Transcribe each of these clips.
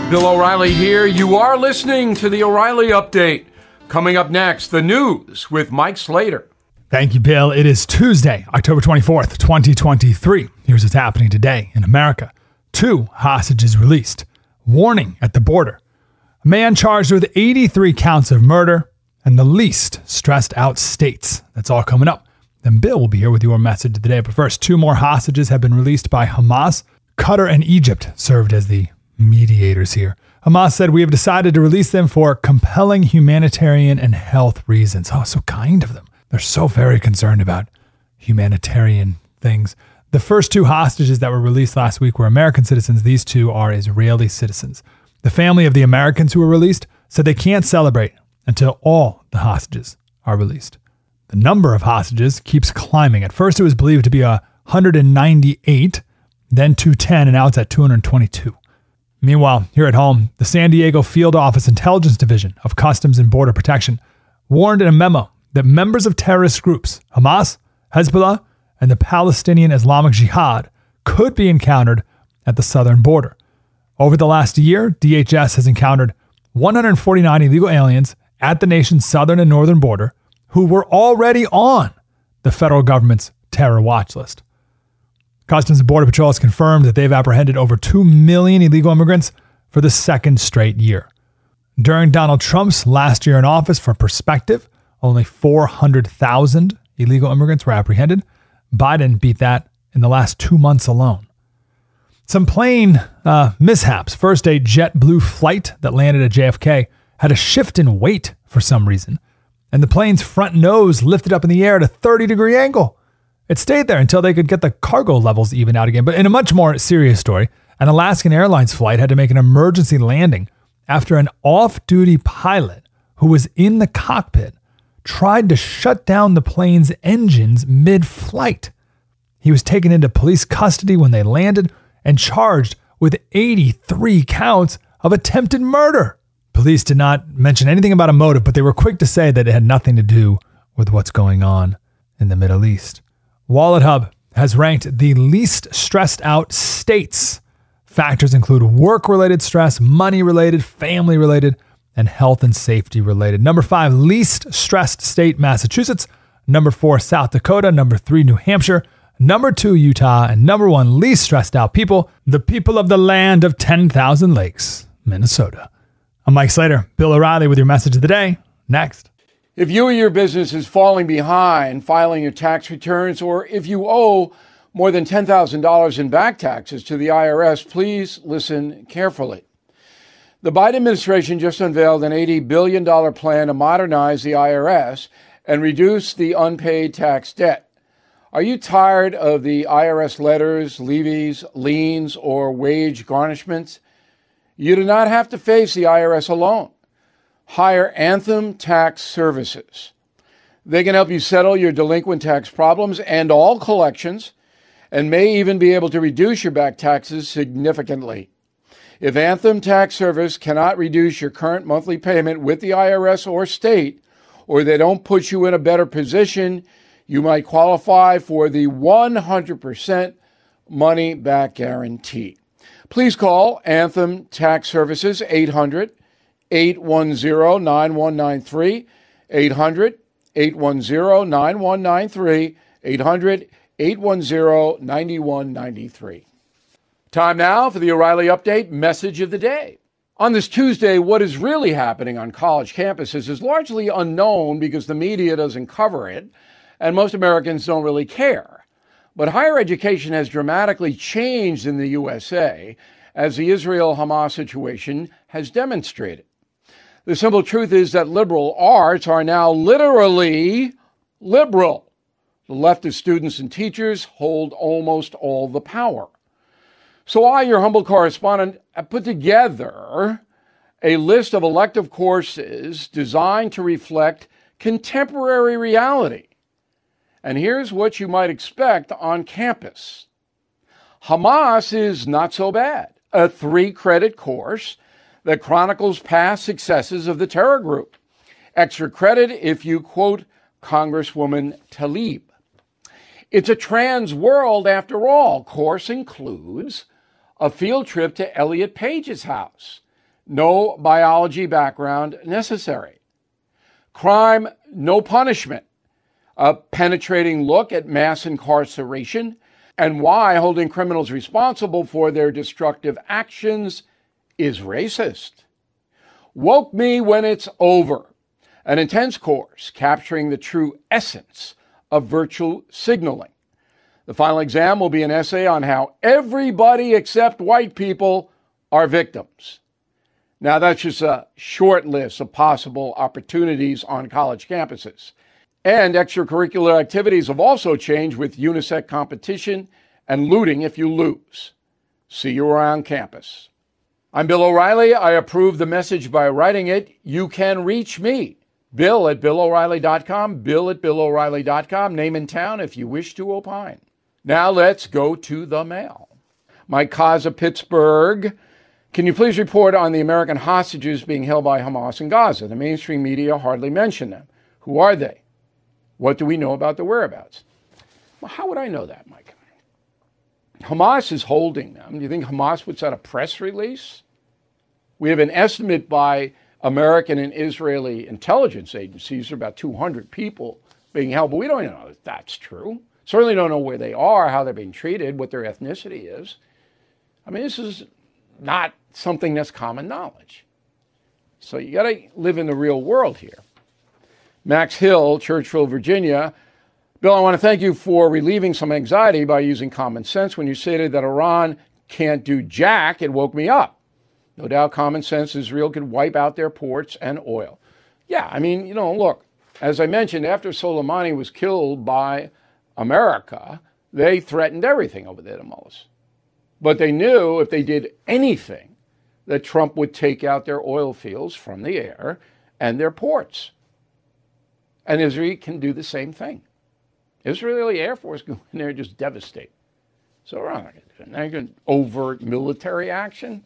Bill O'Reilly here. You are listening to the O'Reilly Update. Coming up next, the news with Mike Slater. Thank you, Bill. It is Tuesday, October 24th, 2023. Here's what's happening today in America. 2 hostages released. Warning at the border. A man charged with 83 counts of murder and the least stressed out states. That's all coming up. Then Bill will be here with your message of the day. But first, 2 more hostages have been released by Hamas. Qatar and Egypt served as the mediators here. Hamas said, "We have decided to release them for compelling humanitarian and health reasons." Oh, so kind of them. They're so very concerned about humanitarian things. The first 2 hostages that were released last week were American citizens. These 2 are Israeli citizens. The family of the Americans who were released said they can't celebrate until all the hostages are released. The number of hostages keeps climbing. At first, it was believed to be 198, then 210, and now it's at 222. Meanwhile, here at home, the San Diego Field Office Intelligence Division of Customs and Border Protection warned in a memo that members of terrorist groups, Hamas, Hezbollah, and the Palestinian Islamic Jihad, could be encountered at the southern border. Over the last year, DHS has encountered 149 illegal aliens at the nation's southern and northern border who were already on the federal government's terror watch list. Customs and Border Patrol has confirmed that they've apprehended over 2 million illegal immigrants for the second straight year. During Donald Trump's last year in office, for perspective, only 400,000 illegal immigrants were apprehended. Biden beat that in the last 2 months alone. Some plane mishaps. First, a JetBlue flight that landed at JFK had a shift in weight for some reason, and the plane's front nose lifted up in the air at a 30-degree angle. It stayed there until they could get the cargo levels even out again. But in a much more serious story, an Alaskan Airlines flight had to make an emergency landing after an off-duty pilot who was in the cockpit tried to shut down the plane's engines mid-flight. He was taken into police custody when they landed and charged with 83 counts of attempted murder. Police did not mention anything about a motive, but they were quick to say that it had nothing to do with what's going on in the Middle East. Wallet Hub has ranked the least stressed out states. Factors include work-related stress, money-related, family-related, and health and safety-related. Number 5, least stressed state, Massachusetts. Number 4, South Dakota. Number 3, New Hampshire. Number 2, Utah. And number 1, least stressed out people, the people of the land of 10,000 lakes, Minnesota. I'm Mike Slater. Bill O'Reilly with your message of the day. Next. If you or your business is falling behind filing your tax returns, or if you owe more than $10,000 in back taxes to the IRS, please listen carefully. The Biden administration just unveiled an $80 billion plan to modernize the IRS and reduce the unpaid tax debt. Are you tired of the IRS letters, levies, liens, or wage garnishments? You do not have to face the IRS alone. Hire Anthem Tax Services. They can help you settle your delinquent tax problems and all collections, and may even be able to reduce your back taxes significantly. If Anthem Tax Service cannot reduce your current monthly payment with the IRS or state, or they don't put you in a better position, you might qualify for the 100% money back guarantee. Please call Anthem Tax Services 800-810-9193, 800-810-9193, 800-810-9193. Time now for the O'Reilly Update message of the day. On this Tuesday, what is really happening on college campuses is largely unknown because the media doesn't cover it, and most Americans don't really care. But higher education has dramatically changed in the USA, as the Israel-Hamas situation has demonstrated. The simple truth is that liberal arts are now literally liberal. The leftist students and teachers hold almost all the power. So I, your humble correspondent, have put together a list of elective courses designed to reflect contemporary reality. And here's what you might expect on campus. Hamas is not so bad, a 3-credit course that chronicles past successes of the terror group. Extra credit if you quote Congresswoman Tlaib. It's a trans world after all. Course includes a field trip to Elliot Page's house, no biology background necessary. Crime, no punishment. A penetrating look at mass incarceration and why holding criminals responsible for their destructive actions is racist. Woke Me When It's Over, an intense course capturing the true essence of virtue signaling. The final exam will be an essay on how everybody except white people are victims. Now, that's just a short list of possible opportunities on college campuses. And extracurricular activities have also changed with unisex competition and looting if you lose. See you around campus. I'm Bill O'Reilly. I approve the message by writing it. You can reach me, Bill at BillO'Reilly.com, Bill at BillO'Reilly.com, name and town if you wish to opine. Now let's go to the mail. Mike Kaza, Pittsburgh. Can you please report on the American hostages being held by Hamas in Gaza? The mainstream media hardly mention them. Who are they? What do we know about their whereabouts? Well, how would I know that, Mike? Hamas is holding them. Do you think Hamas puts out a press release? We have an estimate by American and Israeli intelligence agencies, about 200 people being held, but we don't even know if that's true. Certainly don't know where they are, how they're being treated, what their ethnicity is. I mean, this is not something that's common knowledge. So you got to live in the real world here. Max Hill, Churchville, Virginia. Bill, I want to thank you for relieving some anxiety by using common sense. When you stated that Iran can't do jack, it woke me up. No doubt common sense, Israel could wipe out their ports and oil. Yeah, I mean, look, as I mentioned, after Soleimani was killed by America, they threatened everything over there to Mullis. But they knew if they did anything, that Trump would take out their oil fields from the air and their ports. And Israel can do the same thing. Israeli Air Force go in there and just devastate. So we're not going to do it. Now you're going to overt military action.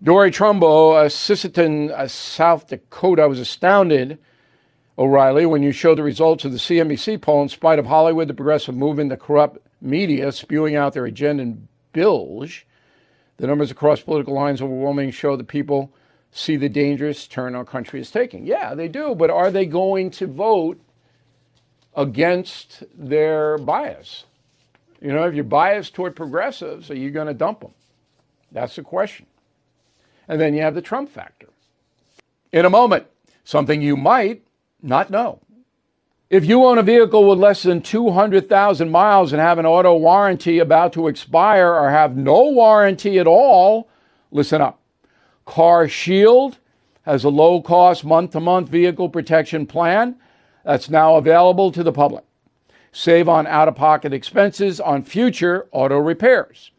Dory Trumbo, Sisseton, South Dakota. I was astounded, O'Reilly, when you showed the results of the CNBC poll. In spite of Hollywood, the progressive movement, the corrupt media spewing out their agenda and bilge, the numbers across political lines overwhelmingly show that people see the dangerous turn our country is taking. Yeah, they do, but are they going to vote against their bias? If you're biased toward progressives, are you going to dump them? That's the question. And then you have the Trump factor. In a moment, something you might not know. If you own a vehicle with less than 200,000 miles and have an auto warranty about to expire or have no warranty at all, listen up. Car Shield has a low-cost month-to-month vehicle protection plan that's now available to the public. Save on out-of-pocket expenses on future auto repairs.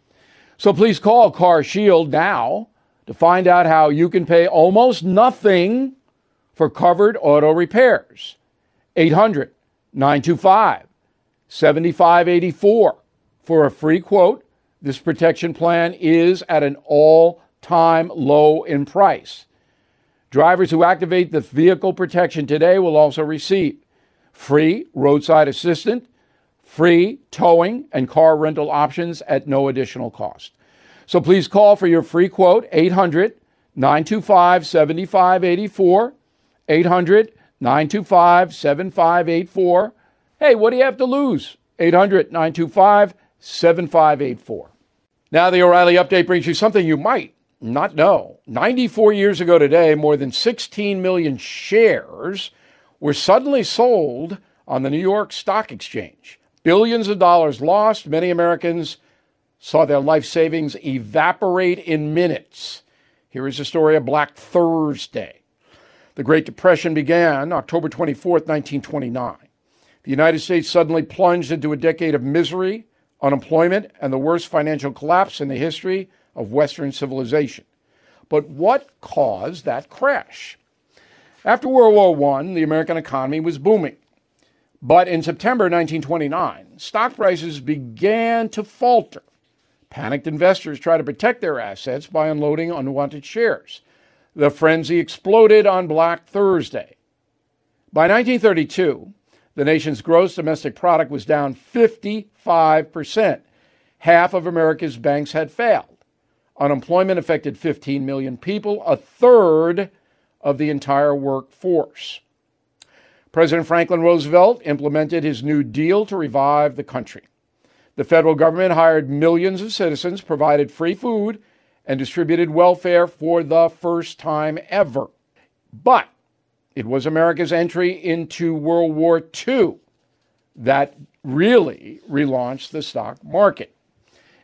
So please call Car Shield now to find out how you can pay almost nothing for covered auto repairs. 800-925-7584 for a free quote. This protection plan is at an all-time low in price. Drivers who activate the vehicle protection today will also receive free roadside assistance, free towing, and car rental options at no additional cost. So please call for your free quote, 800-925-7584, 800-925-7584. Hey, what do you have to lose? 800-925-7584. Now the O'Reilly Update brings you something you might not know. 94 years ago today, more than 16 million shares were suddenly sold on the New York Stock Exchange. Billions of dollars lost. Many Americans saw their life savings evaporate in minutes. Here is the story of Black Thursday. The Great Depression began October 24th, 1929. The United States suddenly plunged into a decade of misery, unemployment, and the worst financial collapse in the history of Western civilization. But what caused that crash? After World War I, the American economy was booming. But in September 1929, stock prices began to falter. Panicked investors tried to protect their assets by unloading unwanted shares. The frenzy exploded on Black Thursday. By 1932, the nation's gross domestic product was down 55%. Half of America's banks had failed. Unemployment affected 15 million people, a third of the entire workforce. President Franklin Roosevelt implemented his New Deal to revive the country. The federal government hired millions of citizens, provided free food, and distributed welfare for the first time ever. But it was America's entry into World War II that really relaunched the stock market.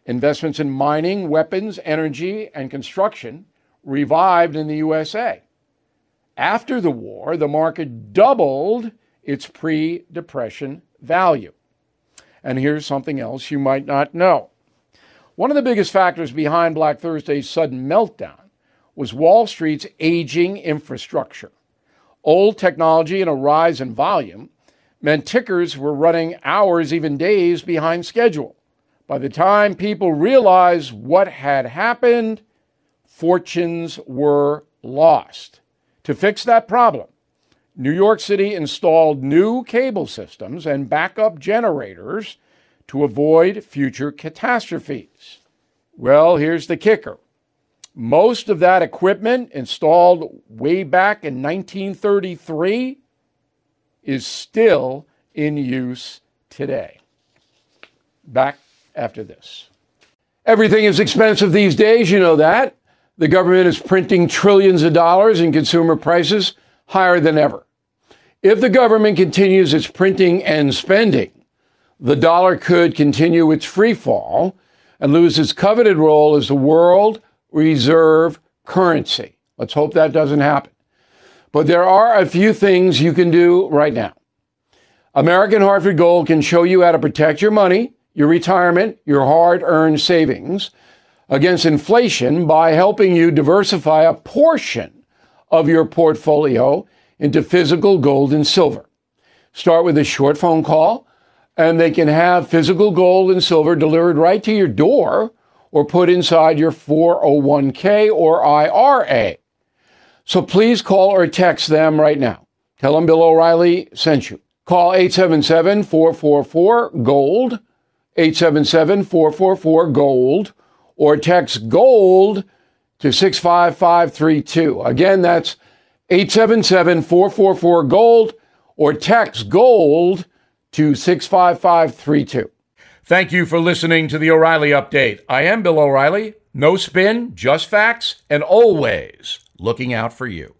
Investments in mining, weapons, energy, and construction revived in the USA. After the war, the market doubled its pre-depression value. And here's something else you might not know. One of the biggest factors behind Black Thursday's sudden meltdown was Wall Street's aging infrastructure. Old technology and a rise in volume meant tickers were running hours, even days behind schedule. By the time people realized what had happened, fortunes were lost. To fix that problem, New York City installed new cable systems and backup generators to avoid future catastrophes. Well, here's the kicker. Most of that equipment installed way back in 1933 is still in use today. Back after this. Everything is expensive these days, you know that. The government is printing trillions of dollars and consumer prices higher than ever. If the government continues its printing and spending, the dollar could continue its free fall and lose its coveted role as the world reserve currency. Let's hope that doesn't happen. But there are a few things you can do right now. American Hartford Gold can show you how to protect your money, your retirement, your hard-earned savings against inflation by helping you diversify a portion of your portfolio into physical gold and silver. Start with a short phone call, and they can have physical gold and silver delivered right to your door or put inside your 401k or IRA. So please call or text them right now. Tell them Bill O'Reilly sent you. Call 877-444-GOLD, 877-444-GOLD, or text GOLD to 65532. Again, that's 877-444-GOLD, or text GOLD to 65532. Thank you for listening to the O'Reilly Update. I am Bill O'Reilly. No spin, just facts, and always looking out for you.